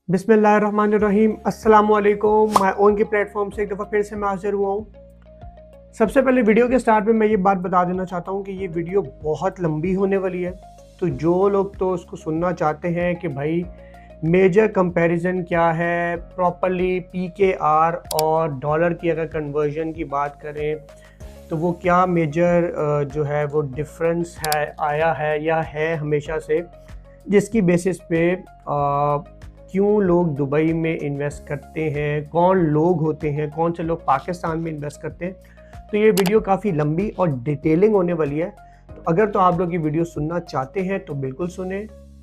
बिस्मिल्लाहिर्रहमानिर्रहीम। अस्सलामुअलैकुम। My own के प्लेटफॉर्म से एक दफ़ा फिर से मैं हाजिर हुआ हूँ। सबसे पहले वीडियो के स्टार्ट में मैं ये बात बता देना चाहता हूँ कि ये वीडियो बहुत लंबी होने वाली है। तो जो लोग तो उसको सुनना चाहते हैं कि भाई मेजर कंपैरिजन क्या है, प्रॉपरली पीकेआर और डॉलर की अगर कन्वर्जन की बात करें तो वो क्या मेजर जो है वो डिफरेंस है आया है या है हमेशा से, जिसकी बेसिस पे क्यों लोग दुबई में इन्वेस्ट करते हैं, कौन लोग होते हैं, कौन से लोग पाकिस्तान में इन्वेस्ट करते हैं। तो ये वीडियो काफ़ी लंबी और डिटेलिंग होने वाली है। तो अगर तो आप लोग ये वीडियो सुनना चाहते हैं तो बिल्कुल सुने।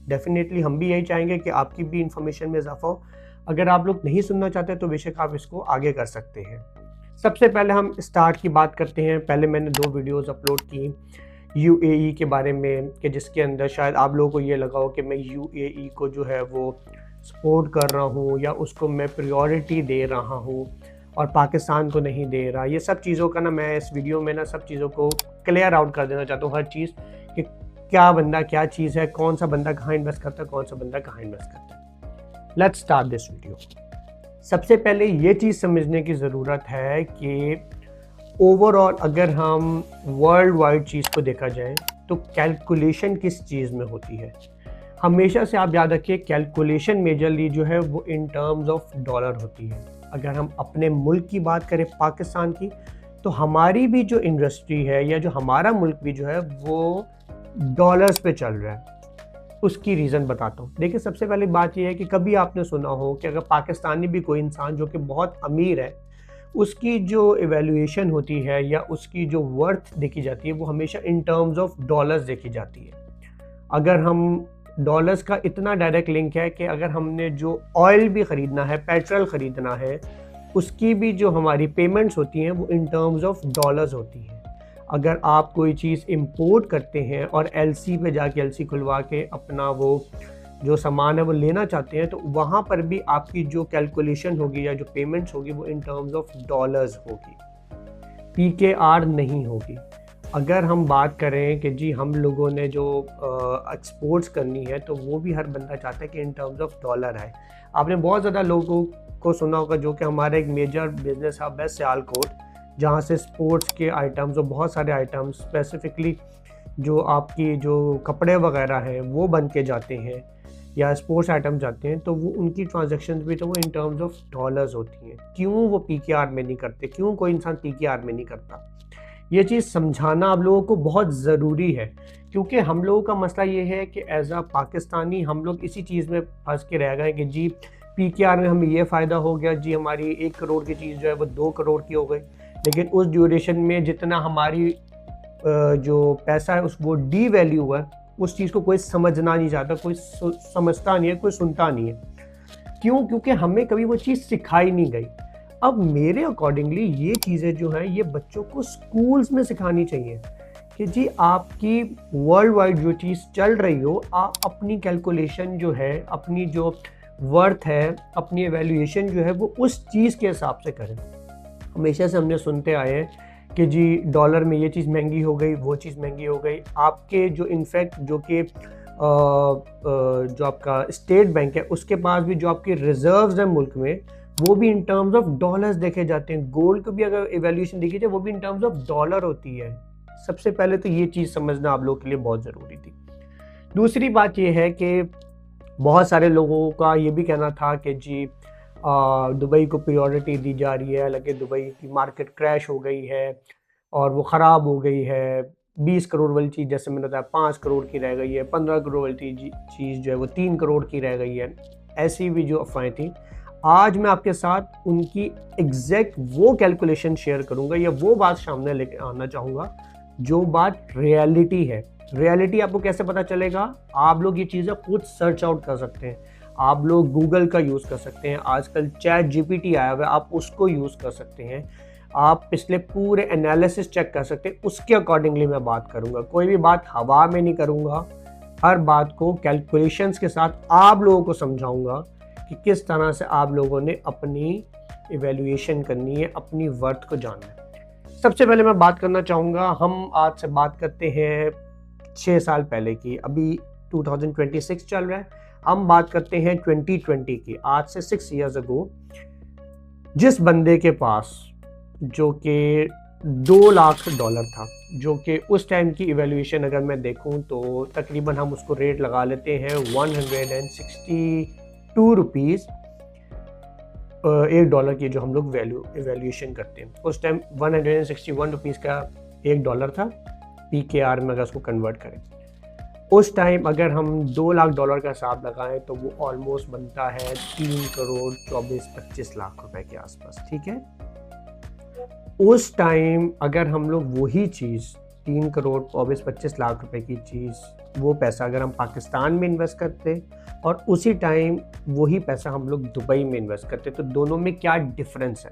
डेफिनेटली हम भी यही चाहेंगे कि आपकी भी इंफॉर्मेशन में इजाफा हो। अगर आप लोग नहीं सुनना चाहते तो बेशक आप इसको आगे कर सकते हैं। सबसे पहले हम स्टार्ट की बात करते हैं। पहले मैंने 2 वीडियोस अपलोड की यूएई के बारे में, कि जिसके अंदर शायद आप लोगों को ये लगा हो कि मैं यूएई को जो है वो सपोर्ट कर रहा हूँ या उसको मैं प्रायोरिटी दे रहा हूँ और पाकिस्तान को नहीं दे रहा। ये सब चीज़ों का ना मैं इस वीडियो में ना सब चीज़ों को क्लियर आउट कर देना चाहता हूँ, हर चीज़ कि क्या बंदा क्या चीज़ है, कौन सा बंदा कहाँ इन्वेस्ट करता है, कौन सा बंदा कहाँ इन्वेस्ट करता है। Let's start this video. सबसे पहले ये चीज़ समझने की ज़रूरत है कि ओवरऑल अगर हम वर्ल्ड वाइड चीज़ को देखा जाए तो कैलकुलेशन किस चीज़ में होती है। हमेशा से आप याद रखिए कैलकुलेशन मेजरली जो है वो इन टर्म्स ऑफ डॉलर होती है। अगर हम अपने मुल्क की बात करें पाकिस्तान की, तो हमारी भी जो इंडस्ट्री है या जो हमारा मुल्क भी जो है वो डॉलर्स पे चल रहा है। उसकी रीज़न बताता हूँ। देखिए, सबसे पहली बात यह है कि कभी आपने सुना हो कि अगर पाकिस्तानी भी कोई इंसान जो कि बहुत अमीर है, उसकी जो इवैल्यूएशन होती है या उसकी जो वर्थ देखी जाती है वो हमेशा इन टर्म्स ऑफ डॉलर्स देखी जाती है। अगर हम डॉलर्स का इतना डायरेक्ट लिंक है कि अगर हमने जो ऑयल भी ख़रीदना है, पेट्रोल ख़रीदना है, उसकी भी जो हमारी पेमेंट्स होती हैं वो इन टर्म्स ऑफ डॉलर्स होती हैं। अगर आप कोई चीज़ इंपोर्ट करते हैं और एलसी पे जाके एलसी खुलवा के अपना वो जो सामान है वो लेना चाहते हैं, तो वहाँ पर भी आपकी जो कैलकुलेशन होगी या जो पेमेंट्स होगी वो इन टर्म्स ऑफ डॉलर्स होगी, पीकेआर नहीं होगी। अगर हम बात करें कि जी हम लोगों ने जो एक्सपोर्ट्स करनी है तो वो भी हर बंदा चाहता है कि इन टर्म्स ऑफ डॉलर आए। आपने बहुत ज़्यादा लोगों को सुना होगा जो कि हमारा एक मेजर बिजनेस हब है सियालकोट, जहाँ से स्पोर्ट्स के आइटम्स और बहुत सारे आइटम्स स्पेसिफिकली जो आपकी जो कपड़े वगैरह हैं वो बन के जाते हैं या स्पोर्ट्स आइटम जाते हैं, तो वो उनकी ट्रांजैक्शंस भी तो वो इन टर्म्स ऑफ डॉलर्स होती हैं। क्यों वो पीकेआर में नहीं करते, क्यों कोई इंसान पीकेआर में नहीं करता, ये चीज़ समझाना आप लोगों को बहुत ज़रूरी है। क्योंकि हम लोगों का मसला ये है कि एज अ पाकिस्तानी हम लोग इसी चीज़ में फंस के रह गए कि जी पीकेआर में हमें ये फ़ायदा हो गया, जी हमारी 1 करोड़ की चीज़ जो है वो 2 करोड़ की हो गई। लेकिन उस ड्यूरेशन में जितना हमारी जो पैसा है उस वो डी वैल्यू है, उस चीज़ को कोई समझना नहीं चाहता, कोई समझता नहीं है, कोई सुनता नहीं है। क्यों? क्योंकि हमें कभी वो चीज़ सिखाई नहीं गई। अब मेरे अकॉर्डिंगली ये चीज़ें जो हैं ये बच्चों को स्कूल्स में सिखानी चाहिए कि जी आपकी वर्ल्ड वाइड जो चीज़ चल रही हो, आप अपनी कैलकुलेशन जो है, अपनी जो वर्थ है, अपनी एवैल्यूएशन जो है वो उस चीज़ के हिसाब से करें। हमेशा से हमने सुनते आए हैं कि जी डॉलर में ये चीज़ महंगी हो गई, वो चीज़ महंगी हो गई। आपके जो इनफैक्ट जो कि जो आपका स्टेट बैंक है उसके पास भी जो आपके रिजर्व्स हैं मुल्क में, वो भी इन टर्म्स ऑफ डॉलर्स देखे जाते हैं। गोल्ड को भी अगर इवैल्यूएशन देखी जाए वो भी इन टर्म्स ऑफ डॉलर होती है। सबसे पहले तो ये चीज़ समझना आप लोगों के लिए बहुत ज़रूरी थी। दूसरी बात ये है कि बहुत सारे लोगों का ये भी कहना था कि जी दुबई को प्रायोरिटी दी जा रही है, हालांकि दुबई की मार्केट क्रैश हो गई है और वो ख़राब हो गई है। 20 करोड़ वाली चीज़ जैसे मैंने बताया 5 करोड़ की रह गई है, 15 करोड़ वाली चीज़ जो है वो 3 करोड़ की रह गई है। ऐसी भी जो अफवाहें थी, आज मैं आपके साथ उनकी एग्जैक्ट वो कैलकुलेशन शेयर करूंगा या वो बात सामने लेके आना चाहूँगा जो बात रियलिटी है। रियलिटी आपको कैसे पता चलेगा? आप लोग ये चीज़ें खुद सर्च आउट कर सकते हैं, आप लोग गूगल का यूज़ कर सकते हैं, आजकल चैट जीपीटी आया हुआ है, आप उसको यूज़ कर सकते हैं, आप पिछले पूरे एनालिसिस चेक कर सकते हैं। उसके अकॉर्डिंगली मैं बात करूँगा, कोई भी बात हवा में नहीं करूँगा, हर बात को कैलकुलेशंस के साथ आप लोगों को समझाऊँगा कि किस तरह से आप लोगों ने अपनी इवैल्यूएशन करनी है, अपनी वर्थ को जानना है। सबसे पहले मैं बात करना चाहूँगा, हम आज से बात करते हैं 6 साल पहले की। अभी 2026 चल रहा है। हम बात करते हैं 2020 की, आज से 6 इयर्स अगो, जिस बंदे के पास जो कि $2 लाख था, जो कि उस टाइम की इवैल्यूएशन अगर मैं देखूं तो तकरीबन हम उसको रेट लगा लेते हैं 162 रुपीज़ $1 की, जो हम लोग इवैल्यूएशन करते हैं। उस टाइम 161 रुपीज़ का $1 था, PKR में अगर उसको कन्वर्ट करें। उस टाइम अगर हम $2 लाख का हिसाब लगाएं तो वो ऑलमोस्ट बनता है 3 करोड़ 24-25 लाख रुपए के आसपास, ठीक है। उस टाइम अगर हम लोग वही चीज़ 3 करोड़ 24-25 लाख रुपए की चीज़, वो पैसा अगर हम पाकिस्तान में इन्वेस्ट करते और उसी टाइम वही पैसा हम लोग दुबई में इन्वेस्ट करते, तो दोनों में क्या डिफरेंस है।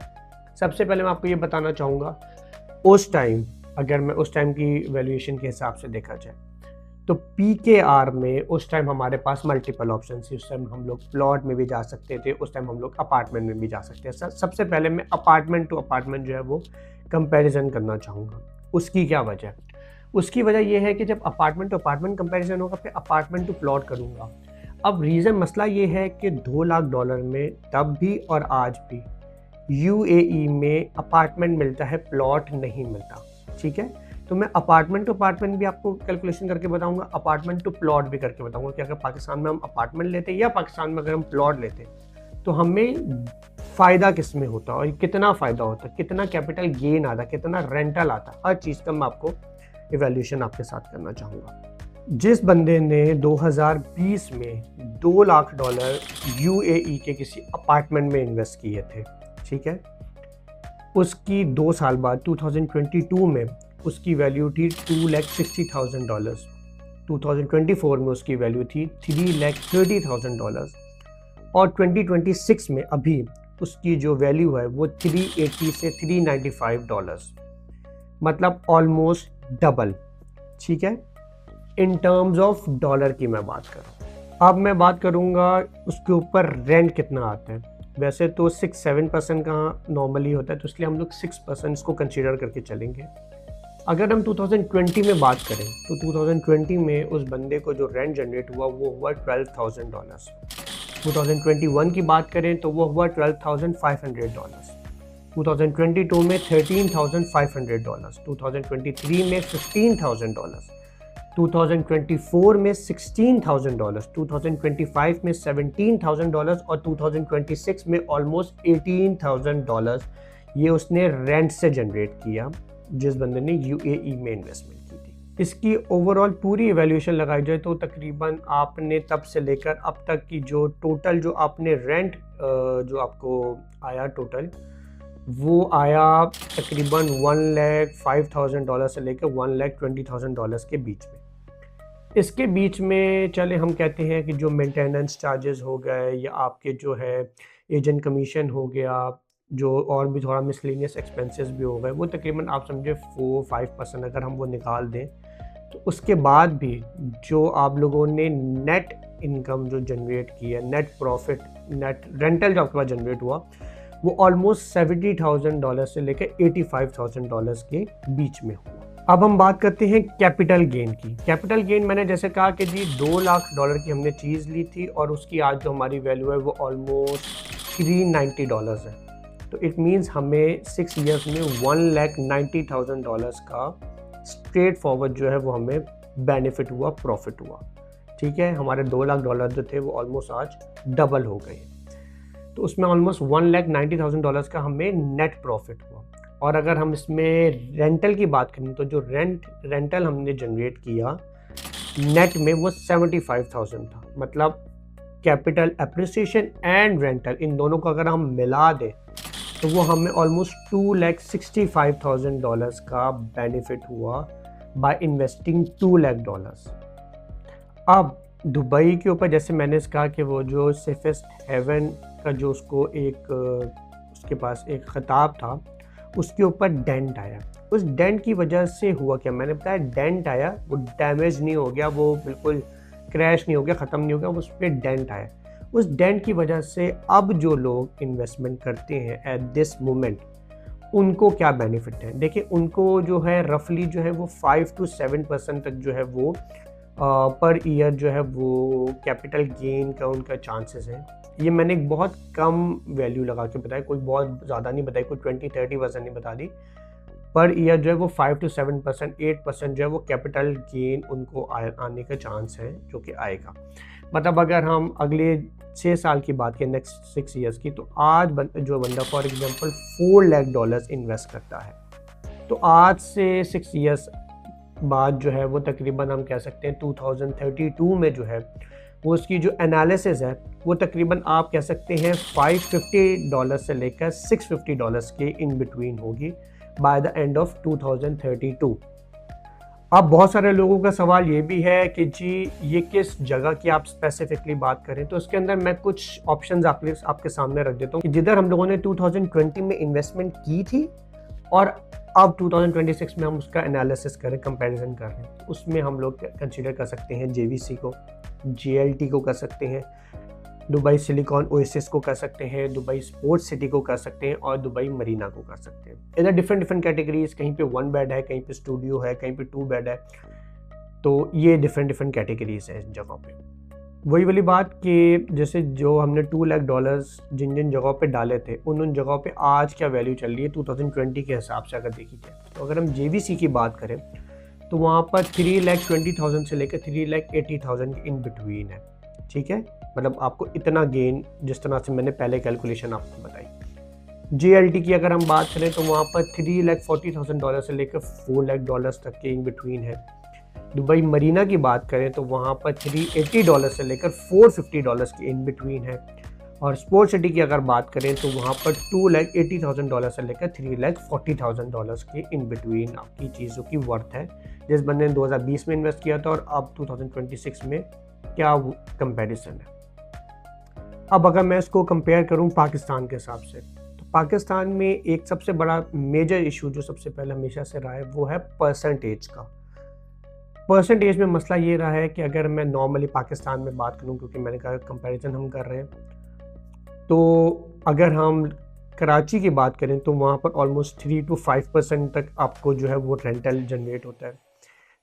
सबसे पहले मैं आपको ये बताना चाहूँगा, उस टाइम अगर मैं उस टाइम की वैल्यूएशन के हिसाब से देखा जाए तो PKR में उस टाइम हमारे पास मल्टीपल ऑप्शन थी। उस टाइम हम लोग प्लॉट में भी जा सकते थे, उस टाइम हम लोग अपार्टमेंट में भी जा सकते थे। सबसे पहले मैं अपार्टमेंट टू अपार्टमेंट जो है वो कंपैरिजन करना चाहूँगा। उसकी क्या वजह? उसकी वजह ये है कि जब अपार्टमेंट टू अपार्टमेंट कंपैरिजन होगा, फिर अपार्टमेंट टू प्लॉट करूँगा। अब रीज़न मसला ये है कि $2 लाख में तब भी और आज भी UAE में अपार्टमेंट मिलता है, प्लॉट नहीं मिलता, ठीक है। तो मैं अपार्टमेंट टू अपार्टमेंट भी आपको कैलकुलेशन करके बताऊंगा, अपार्टमेंट टू प्लॉट भी करके बताऊंगा कि अगर पाकिस्तान में हम अपार्टमेंट लेते या पाकिस्तान में अगर हम प्लॉट लेते तो हमें फ़ायदा किस में होता और कितना फ़ायदा होता, कितना कैपिटल गेन आता, कितना रेंटल आता, हर चीज़ का मैं आपको इवैल्यूएशन आपके साथ करना चाहूँगा। जिस बंदे ने 2020 में $2 लाख UAE के किसी अपार्टमेंट में इन्वेस्ट किए थे, ठीक है, उसकी 2 साल बाद 2022 में उसकी वैल्यू थी $2,60,000, 2024 में उसकी वैल्यू थी $3,30,000 और 2026 में अभी उसकी जो वैल्यू है वो $380 से $395, मतलब ऑलमोस्ट डबल, ठीक है। इन टर्म्स ऑफ डॉलर की मैं बात करूँ, अब मैं बात करूँगा उसके ऊपर रेंट कितना आता है। वैसे तो 6-7% का नॉर्मली होता है, तो इसलिए हम लोग 6% इसको कंसीडर करके चलेंगे। अगर हम 2020 में बात करें तो 2020 में उस बंदे को जो रेंट जनरेट हुआ वो हुआ $12,000। 2021 की बात करें तो वो हुआ $12,500, 2022 में $13,500, 2023 में $15,000, 2024 में $16,000, 2025 में $17,000 और 2026 में ऑलमोस्ट $18,000 ये उसने रेंट से जनरेट किया, जिस बंदे ने UAE में इन्वेस्टमेंट की थी। इसकी ओवरऑल पूरी इवैल्यूएशन लगाई जाए तो तकरीबन आपने तब से लेकर अब तक की जो टोटल जो आपने रेंट जो आपको आया टोटल, वो आया तकरीबन $1,05,000 से लेकर $1,20,000 के बीच में। इसके बीच में चले हम कहते हैं कि जो मेंटेनेंस चार्जेस हो गए या आपके जो है एजेंट कमीशन हो गया, जो और भी थोड़ा मिसलेनियस एक्सपेंसेस भी हो गए, वो तकरीबन आप समझे 4-5% अगर हम वो निकाल दें तो उसके बाद भी जो आप लोगों ने नेट इनकम जो जनरेट की है, नेट प्रॉफिट, नेट रेंटल जो आपके पास जनरेट हुआ, वो ऑलमोस्ट $70,000 से लेकर $85,000 के बीच में हुआ। अब हम बात करते हैं कैपिटल गेन की। कैपिटल गेन मैंने जैसे कहा कि जी $2 लाख की हमने चीज़ ली थी और उसकी आज जो हमारी वैल्यू है वो ऑलमोस्ट $390 है। तो इट मीन्स हमें 6 इयर्स में $1,90,000 का स्ट्रेट फॉरवर्ड जो है वो हमें बेनिफिट हुआ, प्रॉफिट हुआ, ठीक है। हमारे $2 लाख जो थे वो ऑलमोस्ट आज डबल हो गए, तो उसमें ऑलमोस्ट $1,90,000 का हमें नेट प्रॉफिट हुआ। और अगर हम इसमें रेंटल की बात करें तो जो रेंटल हमने जनरेट किया नेट में वो 75,000 था, मतलब कैपिटल एप्रिसिएशन एंड रेंटल इन दोनों को अगर हम मिला दें तो वो हमें ऑलमोस्ट $2,65,000 का बेनिफिट हुआ बाय इन्वेस्टिंग $2 लाख। अब दुबई के ऊपर जैसे मैंने कहा कि वो जो सेफेस्ट हेवन का जो उसको एक उसके पास एक खिताब था, उसके ऊपर डेंट आया। उस डेंट की वजह से हुआ क्या, मैंने बताया डेंट आया, वो डैमेज नहीं हो गया, वो बिल्कुल क्रैश नहीं हो गया, ख़त्म नहीं हो गया, उस पर डेंट आया। उस डेंट की वजह से अब जो लोग इन्वेस्टमेंट करते हैं एट दिस मोमेंट, उनको क्या बेनिफिट है। देखिए, उनको जो है रफली जो है वो 5 to 7% तक जो है वो पर ईयर जो है वो कैपिटल गेन का उनका चांसेस है। ये मैंने एक बहुत कम वैल्यू लगा के बताया, कोई बहुत ज़्यादा नहीं बताई, कोई 20-30% नहीं बता दी। पर ईयर जो है वो 5 to 7%, 8% जो है वो कैपिटल गेन उनको आने का चांस है जो कि आएगा। मतलब अगर हम अगले 6 साल की बात करें, नेक्स्ट 6 ईयर्स की, तो आज जो बंदा फॉर एग्जांपल $4 लाख इन्वेस्ट करता है, तो आज से 6 ईयर्स बाद जो है वो तकरीबन हम कह सकते हैं 2032 में जो है वो उसकी जो एनालिसिस है वो तकरीबन आप कह सकते हैं $550 से लेकर $650 के इन बिटवीन होगी बाय द एंड ऑफ 2032। अब बहुत सारे लोगों का सवाल ये भी है कि जी ये किस जगह की आप स्पेसिफिकली बात करें, तो इसके अंदर मैं कुछ ऑप्शंस आपके सामने रख देता हूँ कि जिधर हम लोगों ने 2020 में इन्वेस्टमेंट की थी और अब 2026 में हम उसका एनालिसिस करें, कंपैरिजन कर रहे हैं, तो उसमें हम लोग कंसीडर कर सकते हैं JVC को, JLT को कर सकते हैं, दुबई सिलिकॉन ओएसिस को कर सकते हैं, दुबई स्पोर्ट्स सिटी को कर सकते हैं और दुबई मरीना को कर सकते हैं। इधर डिफरेंट कैटेगरीज, कहीं पे 1 बेड है, कहीं पे स्टूडियो है, कहीं पे 2 बेड है, तो ये डिफरेंट कैटेगरीज है इस जगह पे। वही वाली बात कि जैसे जो हमने $2 लाख जिन जगहों पे डाले थे उन जगहों पे आज क्या वैल्यू चल रही है 2020 के हिसाब से अगर देखी जाए, तो अगर हम JVC की बात करें तो वहाँ पर 3,20,000 से लेकर 3,80,000 के इन बिटवीन है। ठीक है, मतलब आपको इतना गेन जिस तरह से मैंने पहले कैलकुलेशन आपको बताई। JLT की अगर हम बात करें तो वहाँ पर $3,40,000 से लेकर $4 लाख तक के इन बिटवीन है। दुबई मरीना की बात करें तो वहाँ पर $380 से लेकर $450 के इन बिटवीन है। और स्पोर्ट्स सिटी की अगर बात करें तो वहाँ पर $2,80,000 से लेकर $3,40,000 के इन बिटवीन आपकी चीज़ों की वर्थ है, जिस बंदे ने 2020 में इन्वेस्ट किया था और अब 2026 में क्या कंपैरिजन है। अब अगर मैं इसको कंपेयर करूँ पाकिस्तान के हिसाब से, तो पाकिस्तान में एक सबसे बड़ा मेजर इशू जो सबसे पहले हमेशा से रहा है वो है परसेंटेज का। परसेंटेज में मसला ये रहा है कि अगर मैं नॉर्मली पाकिस्तान में बात करूं, क्योंकि मैंने कहा कंपैरिजन हम कर रहे हैं, तो अगर हम कराची की बात करें तो वहाँ पर ऑलमोस्ट 3 to 5% तक आपको जो है वो रेंटल जनरेट होता है।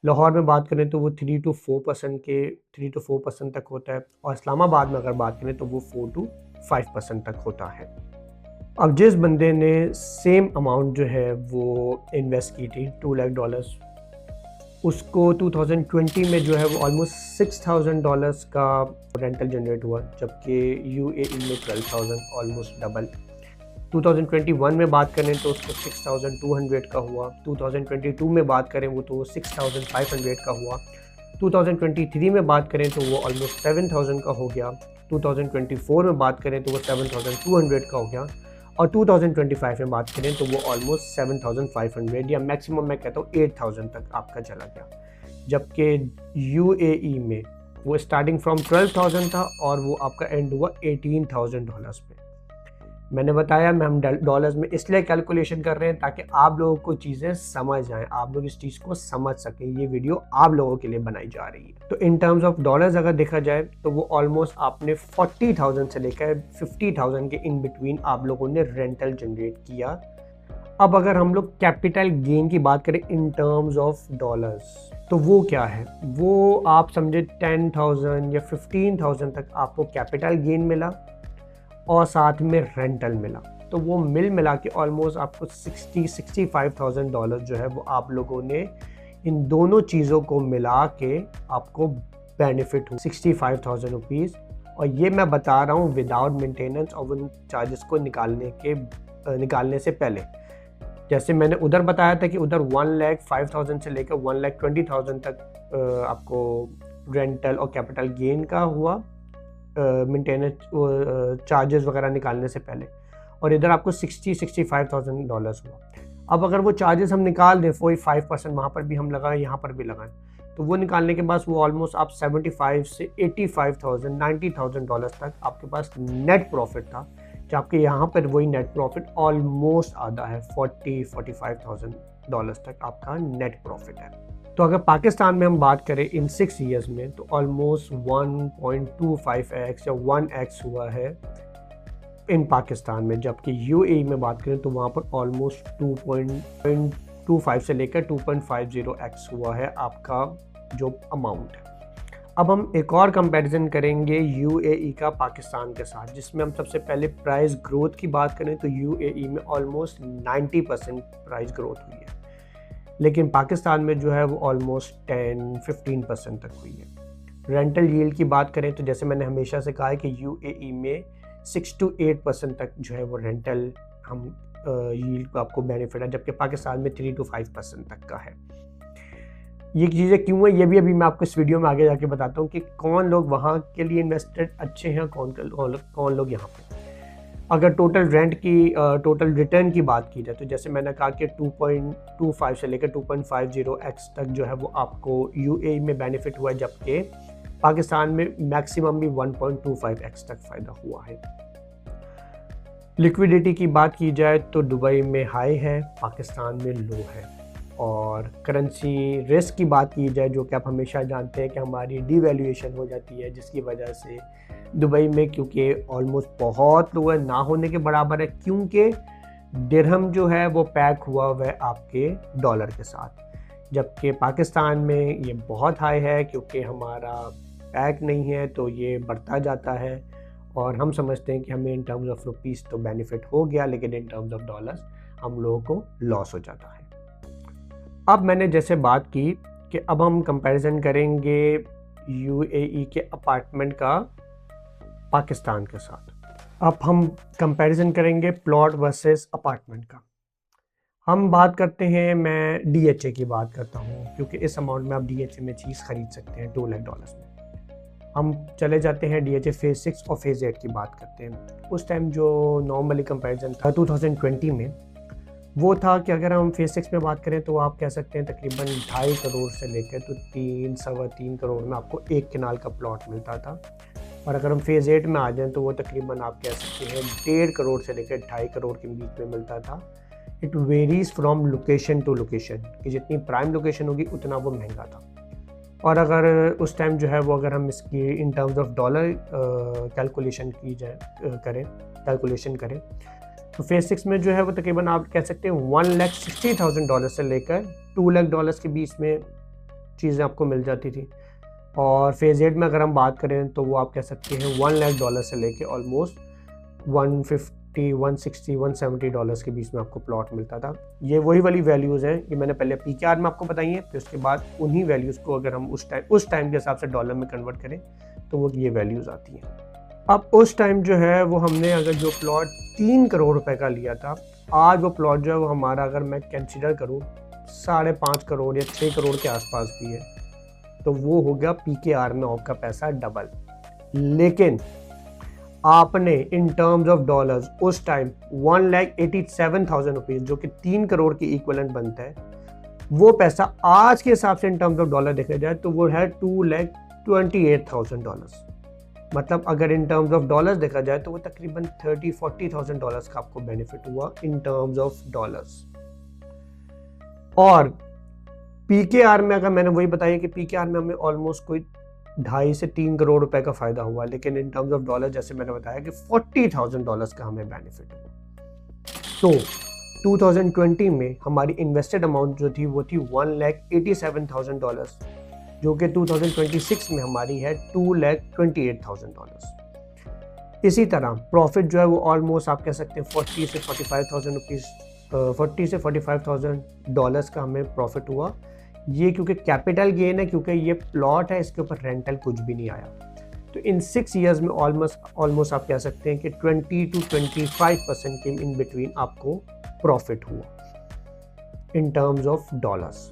लाहौर में बात करें तो वो 3 to 4% तक होता है, और इस्लामाबाद में अगर बात करें तो वो 4 to 5% तक होता है। अब जिस बंदे ने सेम अमाउंट जो है वो इन्वेस्ट की थी $2 लाख, उसको 2020 में जो है वो ऑलमोस्ट $6,000 का रेंटल जनरेट हुआ, जबकि UAE में 12,000, ऑलमोस्ट डबल। 2021 में बात करें तो उसको 6,200 का हुआ। 2022 में बात करें वो तो 6,500 का हुआ। 2023 में बात करें तो वो ऑलमोस्ट 7,000 का हो गया। 2024 में बात करें तो वो 7,200 का हो गया, और 2025 में बात करें तो वो ऑलमोस्ट 7,500 या मैक्सिमम मैं कहता हूँ 8,000 तक आपका चला गया। जबकि UAE में वो स्टार्टिंग फ्रॉम 12,000 था और वो आपका एंड हुआ $18,000 पे। मैंने बताया हम डॉलर्स में इसलिए कैलकुलेशन कर रहे हैं ताकि आप लोगों को चीज़ें समझ आएँ, आप लोग इस चीज़ को समझ सकें। ये वीडियो आप लोगों के लिए बनाई जा रही है। तो इन टर्म्स ऑफ डॉलर्स अगर देखा जाए तो वो ऑलमोस्ट आपने 40,000 से लेकर 50,000 के इन बिटवीन आप लोगों ने रेंटल जनरेट किया। अब अगर हम लोग कैपिटल गेन की बात करें इन टर्म्स ऑफ डॉलर्स, तो वो क्या है, वो आप समझे 10,000 या 15,000 तक आपको कैपिटल गेन मिला और साथ में रेंटल मिला, तो वो मिला के ऑलमोस्ट आपको $65,000 जो है वो आप लोगों ने इन दोनों चीज़ों को मिला के आपको बेनिफिट हो ₹65,000। और ये मैं बता रहा हूँ विदाउट मेंटेनेंस और उन चार्जेस को निकालने से पहले। जैसे मैंने उधर बताया था कि उधर 1,05,000 से लेकर 1,20,000 तक आपको रेंटल और कैपिटल गेन का हुआ मेंटेनेंस चार्जेस वगैरह निकालने से पहले, और इधर आपको $65,000 हुआ। अब अगर वो चार्जेस हम निकाल दें, वही 5% वहाँ पर भी हम लगाएं, यहाँ पर भी लगाएं, तो वो निकालने के बाद वो ऑलमोस्ट आप 75 से 85,000 $90,000 तक आपके पास नेट प्रॉफिट था, जबकि यहाँ पर वही नेट प्रॉफिट ऑलमोस्ट आधा है, $45,000 तक आपका नेट प्रॉफिट है। तो अगर पाकिस्तान में हम बात करें इन 6 ईयर्स में तो ऑलमोस्ट 1.25x या 1x हुआ है इन पाकिस्तान में, जबकि UAE में बात करें तो वहाँ पर ऑलमोस्ट 2.25 से लेकर 2.50x हुआ है आपका जो अमाउंट है। अब हम एक और कंपैरिजन करेंगे यूएई का पाकिस्तान के साथ, जिसमें हम सबसे पहले प्राइस ग्रोथ की बात करें तो यूएई में ऑलमोस्ट 90% प्राइस ग्रोथ हुई है, लेकिन पाकिस्तान में जो है वो ऑलमोस्ट 10-15% तक हुई है। रेंटल यील्ड की बात करें तो जैसे मैंने हमेशा से कहा है कि यूएई में 6-8% तक जो है वो रेंटल हम यील्ड को आपको बेनिफिट है, जबकि पाकिस्तान में 3-5% तक का है। ये चीज़ें क्यों है ये भी अभी मैं आपको इस वीडियो में आगे जाके बताता हूँ कि कौन लोग वहाँ के लिए इन्वेस्टेड अच्छे हैं, कौन लोग यहाँ पे। अगर टोटल रेंट की टोटल रिटर्न की बात की जाए तो जैसे मैंने कहा कि 2.25 से लेकर 2.50x तक जो है वो आपको यूएई में बेनिफिट हुआ है, जबकि पाकिस्तान में मैक्सिमम भी 1.25x तक फ़ायदा हुआ है। लिक्विडिटी की बात की जाए तो दुबई में हाई है, पाकिस्तान में लो है। और करेंसी रिस्क की बात की जाए, जो कि आप हमेशा जानते हैं कि हमारी डीवैल्यूएशन हो जाती है, जिसकी वजह से दुबई में क्योंकि ऑलमोस्ट बहुत लो है, ना होने के बराबर है, क्योंकि दिरहम जो है वो पैक हुआ हुआ है आपके डॉलर के साथ, जबकि पाकिस्तान में ये बहुत हाई है क्योंकि हमारा पैक नहीं है, तो ये बढ़ता जाता है और हम समझते हैं कि हमें इन टर्म्स ऑफ रुपीस तो बेनिफिट हो गया, लेकिन इन टर्म्स ऑफ डॉलर्स हम लोगों को लॉस हो जाता है। अब मैंने जैसे बात की कि अब हम कंपैरिजन करेंगे यूएई के अपार्टमेंट का पाकिस्तान के साथ। अब हम कंपैरिजन करेंगे प्लॉट वर्सेस अपार्टमेंट का। हम बात करते हैं, मैं डीएचए की बात करता हूँ क्योंकि इस अमाउंट में आप डीएचए में चीज़ खरीद सकते हैं $2 लाख में। हम चले जाते हैं डीएचए फेज़ 6 और फेज़ 8 की बात करते हैं। उस टाइम जो नॉर्मली कंपैरिजन था 2020 में, वो था कि अगर हम फेज़ 6 में बात करें तो आप कह सकते हैं तकरीबन 2.5 करोड़ से लेकर तो 3-3.25 करोड़ में आपको एक किनाल का प्लॉट मिलता था। और अगर हम फेज़ 8 में आ जाएं तो वो तकरीबन आप कह सकते हैं 1.5 करोड़ से लेकर 2.5 करोड़ के बीच में मिलता था। It varies from location to location, कि जितनी प्राइम लोकेशन होगी उतना वो महंगा था। और अगर उस टाइम जो है वो अगर हम इसकी in terms of dollar calculation करें तो फेज़ 6 में जो है वो तकरीबन आप कह सकते हैं $1,60,000 से लेकर $2 लाख के बीच में चीज़ें आपको मिल जाती थी। और फेज़ 8 में अगर हम बात करें तो वो आप कह सकते हैं $1 लाख से लेकर ऑलमोस्ट $150, $160, $170 के बीच में आपको प्लॉट मिलता था। ये वही वाली वैल्यूज़ हैं, ये मैंने पहले पीकेआर में आपको बताई हैं, फिर उसके बाद उन्हीं वैल्यूज़ को अगर हम उस टाइम के हिसाब से डॉलर में कन्वर्ट करें तो वो ये वैल्यूज़ आती हैं। अब उस टाइम जो है वो हमने अगर जो प्लॉट 3 करोड़ रुपए का लिया था, आज वो प्लॉट जो है वो हमारा अगर मैं कंसिडर करूँ 5.5 करोड़ या 6 करोड़ के आसपास भी है, तो वो हो गया पीकेआर में आपका पैसा डबल। लेकिन आपने इन टर्म्स ऑफ डॉलर्स उस टाइम 1,87,000 रुपीज़, जो कि 3 करोड़ की इक्वलेंट बनता है, वो पैसा आज के हिसाब से इन टर्म्स ऑफ डॉलर देखा जाए तो वो है $2,28,000। मतलब अगर इन टर्म्स ऑफ डॉलर्स देखा जाए तो वो तकरीबन $30,000-40,000 का आपको बेनिफिट हुआ इन टर्म्स ऑफ डॉलर्स। और पीकेआर में अगर मैंने वही बताया कि पीकेआर में हमें ऑलमोस्ट कोई 2.5 से 3 करोड़ रुपए का फ़ायदा हुआ, लेकिन इन टर्म्स ऑफ डॉलर जैसे मैंने बताया कि $40,000 का हमें बेनिफिट हुआ। तो 2020 में हमारी इन्वेस्टेड अमाउंट जो थी वो थी $1,87,000, जो कि 2026 में हमारी है $2,28,000। इसी तरह प्रॉफिट जो है वो ऑलमोस्ट आप कह सकते हैं $40,000 से $45,000 का हमें प्रॉफिट हुआ। ये क्योंकि कैपिटल गेन है, क्योंकि ये प्लॉट है, इसके ऊपर रेंटल कुछ भी नहीं आया। तो इन 6 ईयर्स में ऑलमोस्ट आप कह सकते हैं कि 20-25% के इन बिटवीन आपको प्रॉफिट हुआ इन टर्म्स ऑफ डॉलर्स।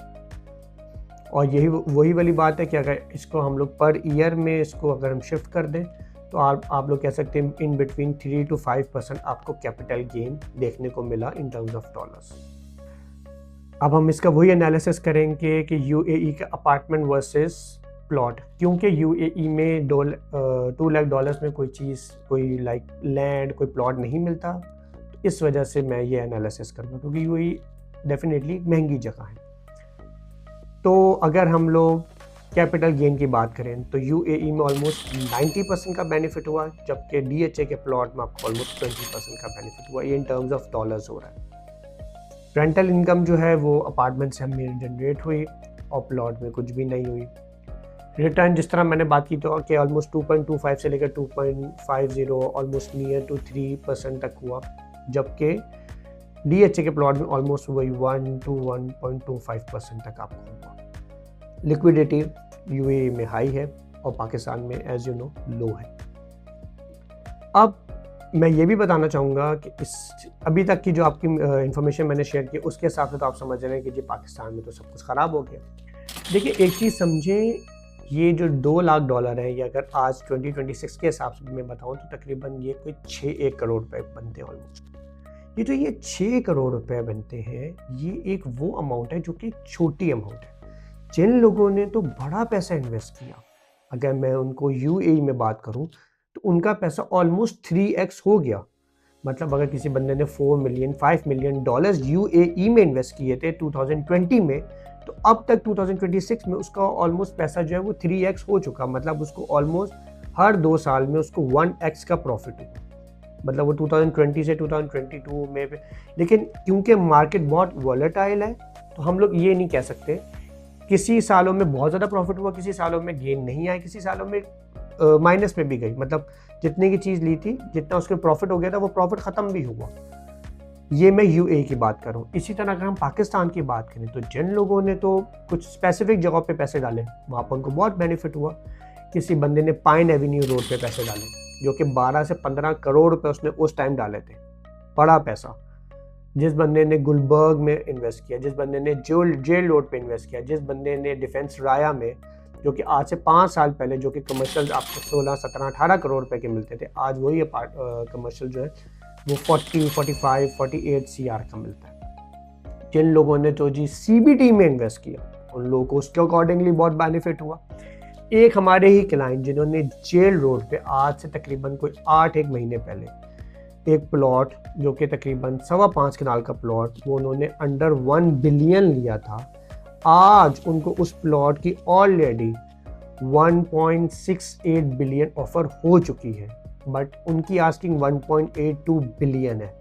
और यही वही वाली बात है कि अगर इसको हम लोग पर ईयर में इसको अगर हम शिफ्ट कर दें तो आप लोग कह सकते हैं इन बिटवीन 3-5% आपको कैपिटल गेन देखने को मिला इन टर्म्स ऑफ डॉलर्स। अब हम इसका वही एनालिसिस करेंगे कि यूएई का अपार्टमेंट वर्सेस प्लॉट, क्योंकि यूएई में $2 लाख में कोई चीज़, कोई लाइक लैंड, कोई प्लॉट नहीं मिलता, तो इस वजह से मैं ये एनालिसिस करूँगा, क्योंकि यूएई डेफिनेटली महंगी जगह है। तो अगर हम लोग कैपिटल गेन की बात करें तो यूएई में ऑलमोस्ट 90% का बेनिफिट हुआ, जबकि डीएचए के प्लॉट में आपको ऑलमोस्ट 20% का बेनिफिट हुआ। ये इन टर्म्स ऑफ डॉलर्स हो रहा है। रेंटल इनकम जो है वो अपार्टमेंट से हमें जनरेट हुई और प्लॉट में कुछ भी नहीं हुई। रिटर्न जिस तरह मैंने बात की तो कि ऑलमोस्ट 2.25 से लेकर 2.50 ऑलमोस्ट नियर टू 3% तक हुआ, जबकि DHA के प्लॉट में ऑलमोस्ट वही 1 to 1.25% तक आपको होगा। लिक्विडिटी UAE में हाई है और पाकिस्तान में एज यू नो लो है। अब मैं ये भी बताना चाहूँगा कि इस अभी तक की जो आपकी इंफॉर्मेशन मैंने शेयर की उसके हिसाब से तो आप समझ रहे हैं कि जी पाकिस्तान में तो सब कुछ ख़राब हो गया। देखिए एक चीज़ समझें, ये जो $2 लाख है, ये अगर आज 2026 के हिसाब से मैं बताऊँ तो तकरीबन ये कोई 6-1 करोड़ रुपए बनते हैं ऑलमोस्ट। ये 6 करोड़ रुपए बनते हैं, ये एक वो अमाउंट है जो कि छोटी अमाउंट है। जिन लोगों ने तो बड़ा पैसा इन्वेस्ट किया, अगर मैं उनको UAE में बात करूं तो उनका पैसा ऑलमोस्ट 3x हो गया। मतलब अगर किसी बंदे ने 4 मिलियन 5 मिलियन डॉलर्स UAE में इन्वेस्ट किए थे 2020 में, तो अब तक 2026 में उसका ऑलमोस्ट पैसा जो है वो 3x हो चुका। मतलब उसको ऑलमोस्ट हर 2 साल में उसको 1x का प्रॉफिट हुआ। मतलब वो 2020 से 2022 में, लेकिन क्योंकि मार्केट बहुत वॉलेटाइल है तो हम लोग ये नहीं कह सकते। किसी सालों में बहुत ज़्यादा प्रॉफिट हुआ, किसी सालों में गेन नहीं आया, किसी सालों में माइनस में भी गई। मतलब जितने की चीज़ ली थी, जितना उसके प्रॉफिट हो गया था, वो प्रॉफिट ख़त्म भी हुआ। ये मैं UAE की बात कर रहा हूँ। इसी तरह अगर हम पाकिस्तान की बात करें तो जिन लोगों ने तो कुछ स्पेसिफिक जगह पे पैसे डाले वहाँ पर उनको बहुत बेनिफिट हुआ। किसी बंदे ने पाइन एवेन्यू रोड पे पैसे डाले जो कि 12 से 15 करोड़ रुपए उसने उस टाइम डाले थे, बड़ा पैसा। जिस बंदे ने गुलबर्ग में इन्वेस्ट किया, जिस बंदे ने जेल रोड पे इन्वेस्ट किया, जिस बंदे ने डिफेंस राया में, जो कि आज से 5 साल पहले जो कि कमर्शियल आपको 16, 17, 18 करोड़ रुपए के मिलते थे, आज वही कमर्शियल जो है वो 40, 45, 48 CR का मिलता है। जिन लोगों ने तो जी CBT में इन्वेस्ट किया उन लोगों को उसके अकॉर्डिंगली बहुत बेनिफिट हुआ। एक हमारे ही क्लाइंट जिन्होंने जेल रोड पे आज से तकरीबन कोई 8-1 महीने पहले एक प्लॉट जो कि तकरीबन 5.25 कनाल का प्लॉट वो उन्होंने अंडर 1 बिलियन लिया था, आज उनको उस प्लॉट की ऑलरेडी 1.68 बिलियन ऑफर हो चुकी है, बट उनकी आस्किंग 1.82 बिलियन है।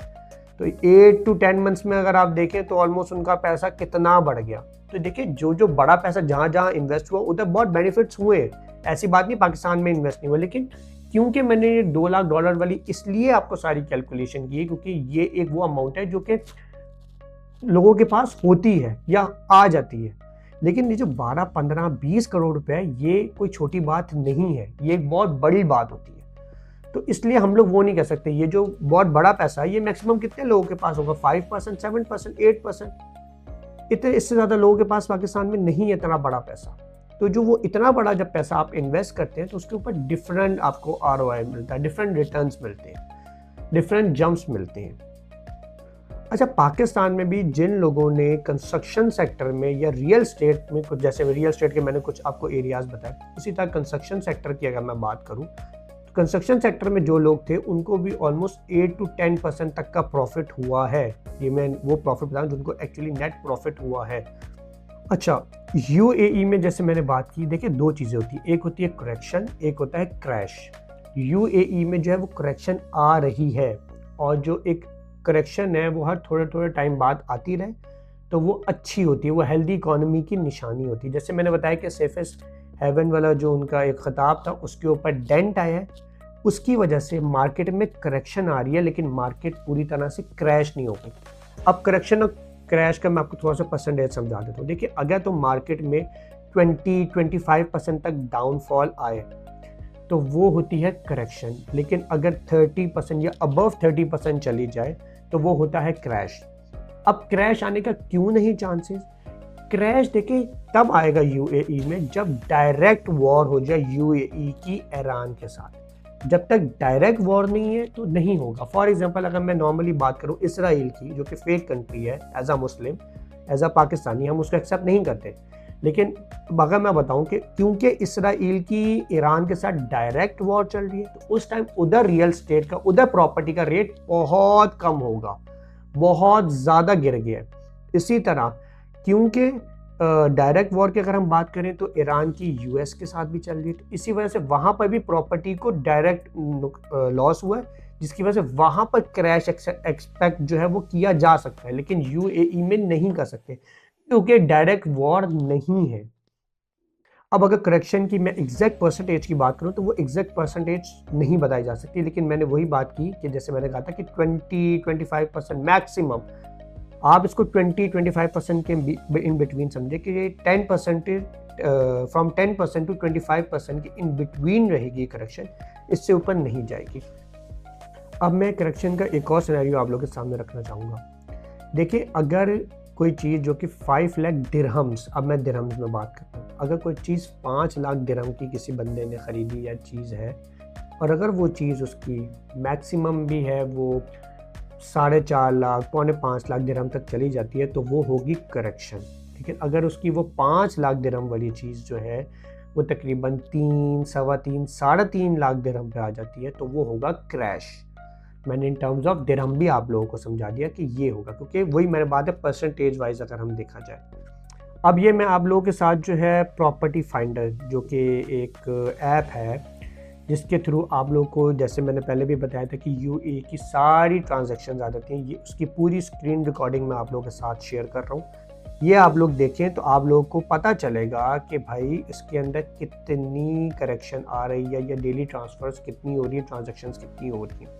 तो 8 to 10 मंथ्स में अगर आप देखें तो ऑलमोस्ट उनका पैसा कितना बढ़ गया। तो देखिए जो बड़ा पैसा जहाँ इन्वेस्ट हुआ उधर बहुत बेनिफिट्स हुए। ऐसी बात नहीं पाकिस्तान में इन्वेस्ट नहीं हुआ, लेकिन क्योंकि मैंने ये $2 लाख वाली इसलिए आपको सारी कैलकुलेशन की है क्योंकि ये एक वो अमाउंट है जो कि लोगों के पास होती है या आ जाती है। लेकिन ये जो 12, 15, 20 करोड़ रुपए है ये कोई छोटी बात नहीं है, ये एक बहुत बड़ी बात होती है। तो इसलिए हम लोग वो नहीं कह सकते। ये जो बहुत बड़ा पैसा है ये मैक्सिमम कितने लोगों के पास होगा? 5%, 7%, 8%। इतने इससे ज़्यादा लोगों के पास पाकिस्तान में नहीं है इतना बड़ा पैसा। तो जो वो इतना बड़ा जब पैसा आप इन्वेस्ट करते हैं तो उसके ऊपर डिफरेंट आपको ROI मिलता है, डिफरेंट रिटर्न्स मिलते हैं, डिफरेंट जंप्स मिलते हैं। अच्छा, पाकिस्तान में भी जिन लोगों ने कंस्ट्रक्शन सेक्टर में या रियल स्टेट में कुछ, जैसे रियल स्टेट के मैंने कुछ आपको एरियाज बताए, उसी तरह कंस्ट्रक्शन सेक्टर की अगर मैं बात करूं तो कंस्ट्रक्शन सेक्टर में जो लोग थे उनको भी ऑलमोस्ट 8 to 10% तक का प्रॉफिट हुआ है। ये मैं वो प्रॉफिट बता रहा हूं जिनको एक्चुअली नेट प्रॉफिट हुआ है। अच्छा, UAE में जैसे मैंने बात की, देखिए 2 चीज़ें होती है, एक होती है करेक्शन, एक होता है क्रैश। UAE में जो है वो करेक्शन आ रही है और जो एक करेक्शन है वो हर थोड़े टाइम बाद आती रहे तो वो अच्छी होती है, वो हेल्दी इकोनॉमी की निशानी होती है। जैसे मैंने बताया कि सेफेस्ट हेवन वाला जो उनका एक खिताब था उसके ऊपर डेंट आया है, उसकी वजह से मार्केट में करेक्शन आ रही है, लेकिन मार्केट पूरी तरह से क्रैश नहीं हो गई। अब करेक्शन और क्रैश का मैं आपको थोड़ा सा परसेंटेज समझा देता हूँ। देखिए अगर तो मार्केट में 20-25% तक डाउनफॉल आए तो वो होती है करेक्शन, लेकिन अगर 30% या अबव 30% चली जाए तो वो होता है क्रैश। अब क्रैश आने का क्यों नहीं चांसेस? क्रैश देखिए तब आएगा UAE में जब डायरेक्ट वॉर हो जाए UAE की ईरान के साथ। जब तक डायरेक्ट वॉर नहीं है तो नहीं होगा। फॉर एग्जांपल अगर मैं नॉर्मली बात करूं इसराइल की, जो कि फेक कंट्री है, as a Muslim, as a Pakistani हम उसको एक्सेप्ट नहीं करते, लेकिन अगर मैं बताऊं कि क्योंकि इसराइल की ईरान के साथ डायरेक्ट वॉर चल रही है तो उस टाइम उधर रियल स्टेट का, उधर प्रॉपर्टी का रेट बहुत कम होगा, बहुत ज़्यादा गिर गया है। इसी तरह क्योंकि डायरेक्ट वॉर की अगर हम बात करें तो ईरान की US के साथ भी चल रही है, तो इसी वजह से वहाँ पर भी प्रॉपर्टी को डायरेक्ट लॉस हुआ है, जिसकी वजह से वहाँ पर क्रैश एक्सपेक्ट जो है वो किया जा सकता है, लेकिन UAE में नहीं कर सकते क्योंकि डायरेक्ट वॉर नहीं है। अब अगर करेक्शन की मैं एग्जैक्ट परसेंटेज की बात करूं तो वो एग्जैक्ट परसेंटेज नहीं बताई जा सकती, लेकिन मैंने वही बात की कि जैसे मैंने कहा था कि 20-25% मैक्सिमम, आप इसको 20-25% के इन बिटवीन समझे कि ये 10% फ्रॉम 10% टू 25% के इन बिटवीन रहेगी करेक्शन, इससे ऊपर नहीं जाएगी। अब मैं करेक्शन का एक और सिनेरियो आप लोगों के सामने रखना चाहूँगा। देखिए, अगर कोई चीज़ जो कि 5 लाख दिरहम्स, अब मैं दिरहम्स में बात करता हूँ, अगर कोई चीज़ 5 लाख दिरहम की किसी बंदे ने ख़रीदी या चीज़ है, और अगर वो चीज़ उसकी मैक्सिमम भी है वो 4.5 लाख, 4.5 लाख दिरहम तक चली जाती है, तो वो होगी करेक्शन। लेकिन अगर उसकी वो 5 लाख दिरहम वाली चीज़ जो है वो तकरीबन 3, सवा 3, 3.5 लाख दिरहम पे आ जाती है, तो वो होगा क्रैश। मैंने इन टर्म्स ऑफ दिरहम भी आप लोगों को समझा दिया कि ये होगा, क्योंकि वही मेरे बात है परसेंटेज वाइज अगर हम देखा जाए। अब ये मैं आप लोगों के साथ जो है प्रॉपर्टी फाइंडर, जो कि एक ऐप है जिसके थ्रू आप लोगों को, जैसे मैंने पहले भी बताया था कि यूएई की सारी ट्रांजैक्शंस आ जाती हैं, ये उसकी पूरी स्क्रीन रिकॉर्डिंग मैं आप लोगों के साथ शेयर कर रहा हूँ। ये आप लोग देखें तो आप लोगों को पता चलेगा कि भाई इसके अंदर कितनी करेक्शन आ रही है या डेली ट्रांसफर्स कितनी हो रही है, ट्रांजैक्शंस कितनी हो रही हैं।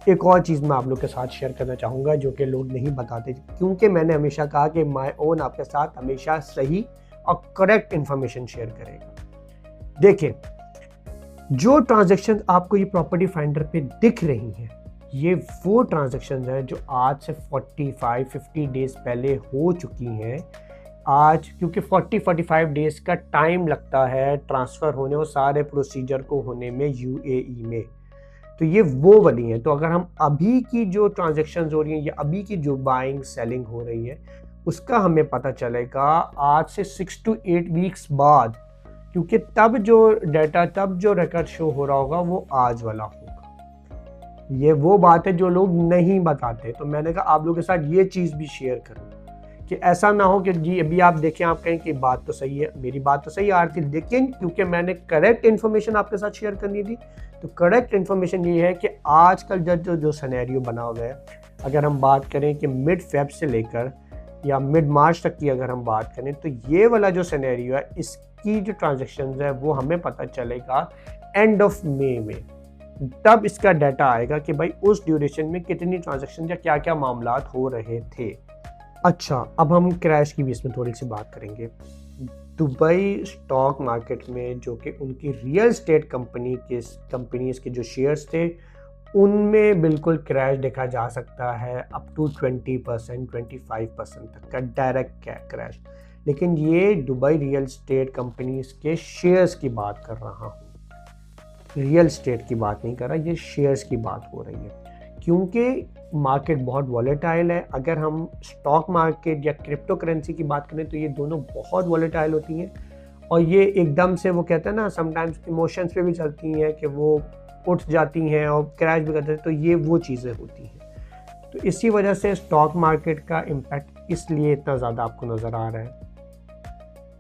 एक और चीज़ मैं आप लोग के साथ शेयर करना चाहूँगा जो कि लोग नहीं बताते, क्योंकि मैंने हमेशा कहा कि माय ओन आपके साथ हमेशा सही और करेक्ट इन्फॉर्मेशन शेयर करेगा। देखिए, जो ट्रांजैक्शन आपको ये प्रॉपर्टी फाइंडर पे दिख रही हैं, ये वो ट्रांजैक्शन हैं जो आज से 45-50 डेज पहले हो चुकी हैं। आज क्योंकि 40-45 डेज का टाइम लगता है ट्रांसफ़र होने और सारे प्रोसीजर को होने में यूएई में, तो ये वो वाली हैं। तो अगर हम अभी की जो ट्रांजैक्शंस हो रही हैं या अभी की जो बाइंग सेलिंग हो रही है, उसका हमें पता चलेगा आज से 6 to 8 वीक्स बाद, क्योंकि तब जो डाटा, तब जो रिकॉर्ड शो हो रहा होगा वो आज वाला होगा। ये वो बात है जो लोग नहीं बताते, तो मैंने कहा आप लोगों के साथ ये चीज़ भी शेयर करूँ कि ऐसा ना हो कि जी अभी आप देखें, आप कहें कि बात तो सही है, मेरी बात तो सही आ रही थी, लेकिन क्योंकि मैंने करेक्ट इन्फॉर्मेशन आपके साथ शेयर करनी थी, तो करेक्ट इन्फॉर्मेशन ये है कि आजकल जो सिनेरियो बना हुआ है, अगर हम बात करें कि मिड फेब से लेकर या मिड मार्च तक की अगर हम बात करें, तो ये वाला जो सिनेरियो है, इसकी जो ट्रांजैक्शंस है वो हमें पता चलेगा एंड ऑफ मई में। तब इसका डाटा आएगा कि भाई उस ड्यूरेशन में कितनी ट्रांजैक्शन या क्या क्या मामलात हो रहे थे। अच्छा, अब हम क्रैश की भी इसमें थोड़ी सी बात करेंगे। दुबई स्टॉक मार्केट में जो कि उनकी रियल स्टेट कंपनीज के जो शेयर्स थे, उनमें बिल्कुल क्रैश देखा जा सकता है अप टू 20%, 25% तक का डायरेक्ट क्रैश। लेकिन ये दुबई रियल स्टेट कंपनीज के शेयर्स की बात कर रहा हूँ, रियल स्टेट की बात नहीं कर रहा, ये शेयर्स की बात हो रही है, क्योंकि मार्केट बहुत वॉलेटाइल है। अगर हम स्टॉक मार्केट या क्रिप्टो करेंसी की बात करें तो ये दोनों बहुत वॉलेटाइल होती हैं, और ये एकदम से वो कहते हैं ना, समटाइम्स इमोशंस पे भी चलती हैं कि वो उठ जाती हैं और क्रैश भी करते हैं, तो ये वो चीज़ें होती हैं। तो इसी वजह से स्टॉक मार्केट का इम्पैक्ट इसलिए इतना ज़्यादा आपको नज़र आ रहा है।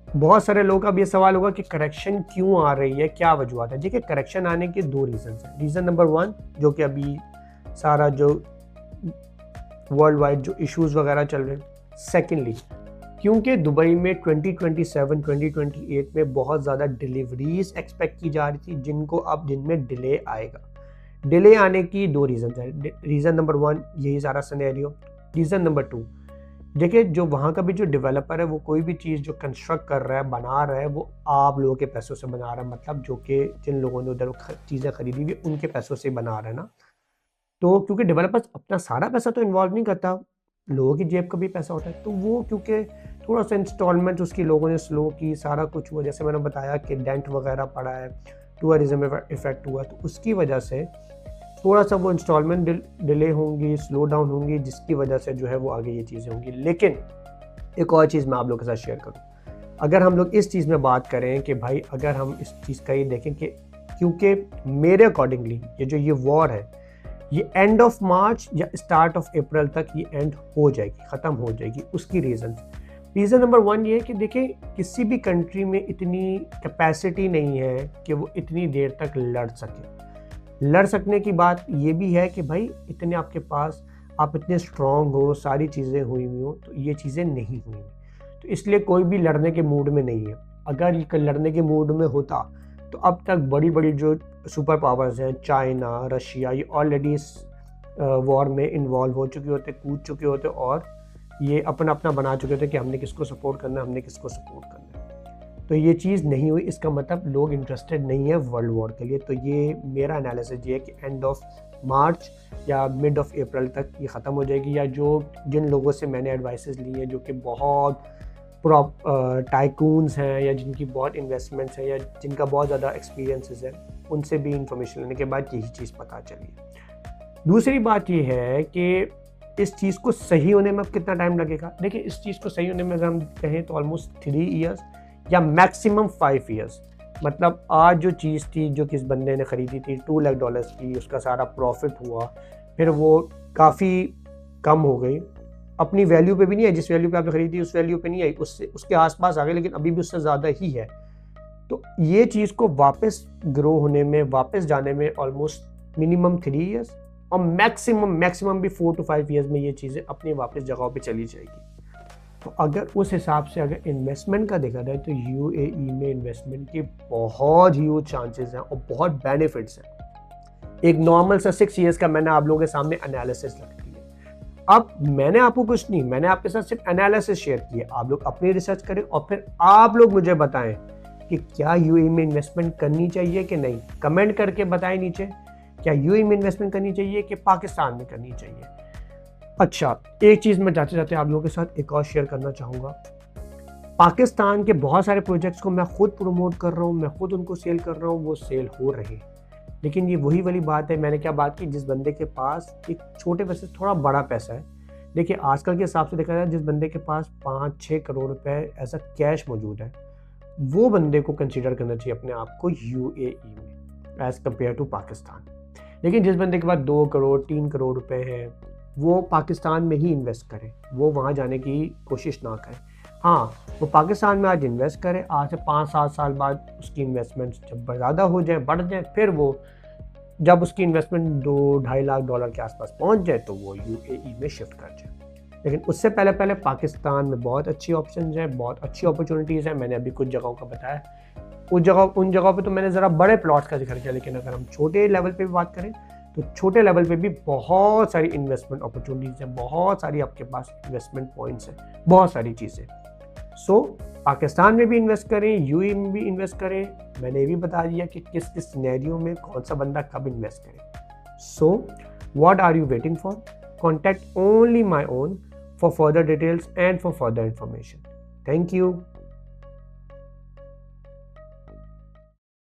बहुत सारे लोगों का अब ये सवाल होगा कि करेक्शन क्यों आ रही है, क्या वजूहत है। देखिए, करेक्शन आने के 2 रीज़न हैं। रीज़न नंबर 1, जो कि अभी सारा जो वर्ल्ड वाइड जो इश्यूज़ वगैरह चल रहे हैं। सेकेंडली, क्योंकि दुबई में 2027-2028 में बहुत ज़्यादा डिलीवरीज एक्सपेक्ट की जा रही थी, जिनमें डिले आएगा। डिले आने की 2 रीज़न है। रीज़न नंबर 1 यही सारा सिनेरियो। रीज़न नंबर 2, देखिए, जो वहाँ का भी जो डेवलपर है, वो कोई भी चीज़ जो कंस्ट्रक्ट कर रहा है, बना रहा है, वो आप लोगों के पैसों से बना रहा है, मतलब जो कि जिन लोगों ने उधर चीज़ें खरीदी हुई उनके पैसों से बना रहा है ना। तो क्योंकि डेवलपर्स अपना सारा पैसा तो इन्वॉल्व नहीं करता, लोगों की जेब का भी पैसा होता है, तो वो क्योंकि थोड़ा सा इंस्टॉलमेंट उसकी लोगों ने स्लो की, सारा कुछ हुआ, जैसे मैंने बताया कि डेंट वगैरह पड़ा है, टूरिज्म इफेक्ट हुआ, तो उसकी वजह से थोड़ा सा वो इंस्टॉलमेंट डिले होंगी, स्लो डाउन होंगी, जिसकी वजह से जो है वो आगे ये चीज़ें होंगी। लेकिन एक और चीज़ मैं आप लोगों के साथ शेयर करूँ, अगर हम लोग इस चीज़ में बात करें कि भाई अगर हम इस चीज़ का ये देखें कि क्योंकि मेरे अकॉर्डिंगली ये वॉर है, ये एंड ऑफ मार्च या स्टार्ट ऑफ अप्रैल तक ये एंड हो जाएगी, ख़त्म हो जाएगी। उसकी रीज़न नंबर 1 ये है कि देखिए, किसी भी कंट्री में इतनी कैपेसिटी नहीं है कि वो इतनी देर तक लड़ सकने की बात ये भी है कि भाई इतने आपके पास, आप इतने स्ट्रॉन्ग हो, सारी चीज़ें हुई हो, तो ये चीज़ें नहीं हुई, तो इसलिए कोई भी लड़ने के मूड में नहीं है। अगर ये लड़ने के मूड में होता तो अब तक बड़ी बड़ी जो सुपर पावर्स हैं, चाइना, रशिया, ये ऑलरेडी इस वॉर में इन्वॉल्व हो चुके होते, कूद चुके होते और ये अपना अपना बना चुके थे कि हमने किसको सपोर्ट करना है, हमने किसको सपोर्ट करना है। तो ये चीज़ नहीं हुई, इसका मतलब लोग इंटरेस्टेड नहीं है वर्ल्ड वॉर के लिए। तो ये मेरा एनालिसिस ये है कि एंड ऑफ मार्च या मिड ऑफ अप्रैल तक ये ख़त्म हो जाएगी, या जिन लोगों से मैंने एडवाइसेस ली हैं जो कि बहुत टाइकून्स हैं या जिनकी बहुत इन्वेस्टमेंट्स हैं या जिनका बहुत ज़्यादा एक्सपीरियंसेस है, उनसे भी इंफॉर्मेशन लेने के बाद यही चीज़ पता चली। दूसरी बात ये है कि इस चीज़ को सही होने में अब कितना टाइम लगेगा। देखिए, इस चीज़ को सही होने में अगर हम कहें तो ऑलमोस्ट 3 ईयर्स या मैक्सिमम 5 ईयर्स। मतलब आज जो चीज़ थी जो किस बंदे ने ख़रीदी थी $2 लाख की, उसका सारा प्रॉफिट हुआ, फिर वो काफ़ी कम हो गई, अपनी वैल्यू पे भी नहीं है, जिस वैल्यू पे आपने खरीदी उस वैल्यू पे नहीं आई, उससे उसके आसपास आ गई, लेकिन अभी भी उससे ज़्यादा ही है। तो ये चीज़ को वापस ग्रो होने में, वापस जाने में ऑलमोस्ट मिनिमम 3 ईयर्स और मैक्सिमम भी 4 to 5 ईयर्स में ये चीज़ें अपनी वापस जगहों पे चली जाएगी। तो अगर उस हिसाब से अगर इन्वेस्टमेंट का देखा जाए तो यूएई में इन्वेस्टमेंट के बहुत ह्यूज चांसेस हैं और बहुत बेनिफिट्स हैं। एक नॉर्मल सा 6 ईयर्स का मैंने आप लोगों के सामने एनालिसिस रख दिया। अब मैंने आपको कुछ नहीं, मैंने आपके साथ सिर्फ एनालिसिस शेयर किया। आप लोग अपनी रिसर्च करें और फिर आप लोग मुझे बताएं कि क्या यूएई में इन्वेस्टमेंट करनी चाहिए कि नहीं। कमेंट करके बताएं नीचे, क्या यूएई में इन्वेस्टमेंट करनी चाहिए कि पाकिस्तान में करनी चाहिए। अच्छा, एक चीज़ मैं जाते जाते आप लोगों के साथ एक और शेयर करना चाहूँगा। पाकिस्तान के बहुत सारे प्रोजेक्ट्स को मैं खुद प्रमोट कर रहा हूँ, मैं खुद उनको सेल कर रहा हूँ, वो सेल हो रहे हैं। लेकिन ये वही वाली बात है, मैंने क्या बात की, जिस बंदे के पास एक छोटे पैसे थोड़ा बड़ा पैसा है। देखिए, आजकल के हिसाब से देखा जाए, जिस बंदे के पास 5-6 करोड़ रुपए ऐसा कैश मौजूद है, वो बंदे को कंसिडर करना चाहिए अपने आप को यूएई में एज़ कम्पेयर टू पाकिस्तान। लेकिन जिस बंदे के पास 2 करोड़ 3 करोड़ रुपए हैं, वो पाकिस्तान में ही इन्वेस्ट करें, वो वहाँ जाने की कोशिश ना करें। हाँ, वो पाकिस्तान में आज इन्वेस्ट करें, आज से 5-7 साल बाद उसकी इन्वेस्टमेंट्स जब ज़्यादा हो जाए, बढ़ जाए, फिर वो जब उसकी इन्वेस्टमेंट $2-2.5 लाख के आसपास पहुँच जाए तो वो यूएई में शिफ्ट कर जाए। लेकिन उससे पहले पाकिस्तान में बहुत अच्छी ऑप्शंस हैं, बहुत अच्छी अपॉर्चुनिटीज़ हैं। मैंने अभी कुछ जगहों का बताया, उन जगहों पे तो मैंने ज़रा बड़े प्लॉट्स का जिक्र किया। लेकिन अगर हम छोटे लेवल पे भी बात करें तो छोटे लेवल पे भी बहुत सारी इन्वेस्टमेंट अपॉर्चुनिटीज़ हैं, बहुत सारी आपके पास इन्वेस्टमेंट पॉइंट्स हैं, बहुत सारी चीज़ें। सो पाकिस्तान में भी इन्वेस्ट करें, यूएई में भी इन्वेस्ट करें। मैंने ये भी बता दिया कि किस किस सिनेरियो में कौन सा बंदा कब इन्वेस्ट करे। So what are you waiting for? Contact only my own for further details and for further information. Thank you.